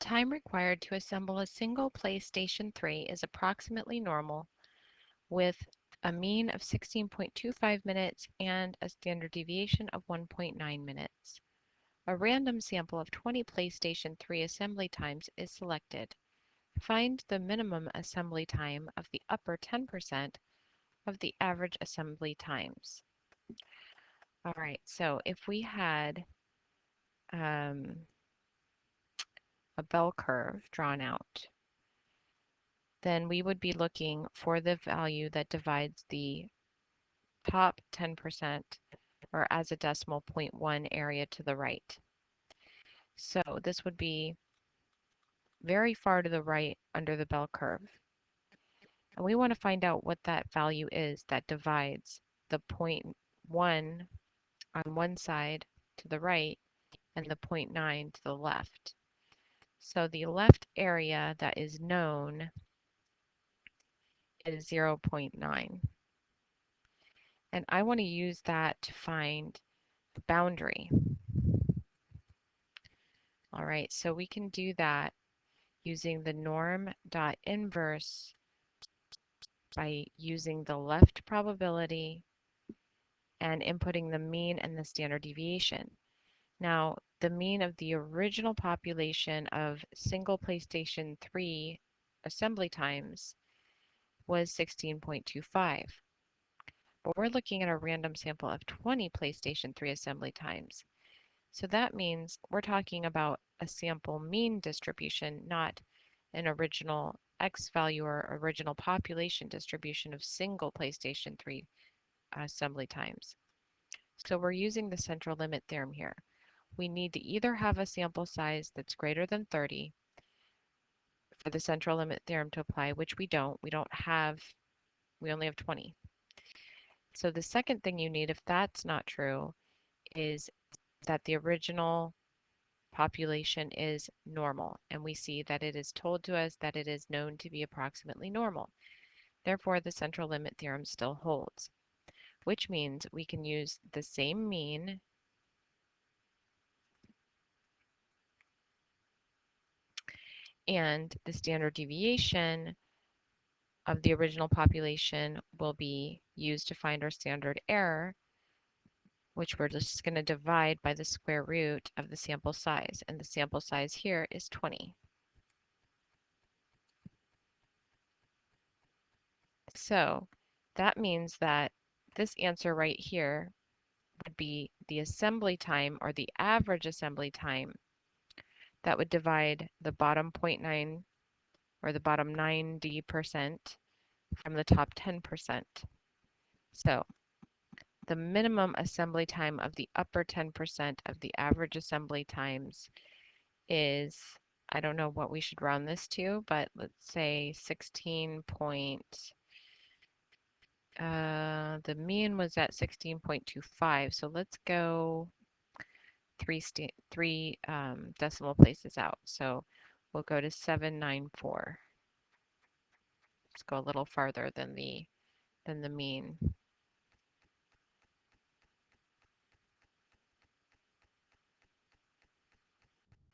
time required to assemble a single PlayStation 3 is approximately normal, with a mean of 16.25 minutes and a standard deviation of 1.9 minutes. A random sample of 20 PlayStation 3 assembly times is selected. Find the minimum assembly time of the upper 10% of the average assembly times. All right, so if we had a bell curve drawn out, then we would be looking for the value that divides the top 10%, or as a decimal, 0.1 area to the right. So this would be very far to the right under the bell curve. And we want to find out what that value is that divides the 0.1 on one side to the right and the 0.9 to the left. So the left area that is known is 0.9. And I want to use that to find the boundary. All right, so we can do that using the norm.inverse by using the left probability and inputting the mean and the standard deviation. Now, the mean of the original population of single PlayStation 3 assembly times was 16.25. But we're looking at a random sample of 20 PlayStation 3 assembly times. So that means we're talking about a sample mean distribution, not an original X value or original population distribution of single PlayStation 3 assembly times. So we're using the central limit theorem here. We need to either have a sample size that's greater than 30 for the central limit theorem to apply, which we don't. We only have 20. So the second thing you need, if that's not true, is that the original population is normal, and we see that it is told to us that it is known to be approximately normal. Therefore, the central limit theorem still holds, which means we can use the same mean and the standard deviation of the original population will be used to find our standard error, which we're just going to divide by the square root of the sample size. And the sample size here is 20. So that means that this answer right here would be the assembly time, or the average assembly time, that would divide the bottom 0.9 or the bottom 90% from the top 10%. So the minimum assembly time of the upper 10% of the average assembly times is, I don't know what we should round this to, but let's say 16 point, the mean was at 16.25. So let's go three decimal places out. So we'll go to 794. Let's go a little farther than the mean.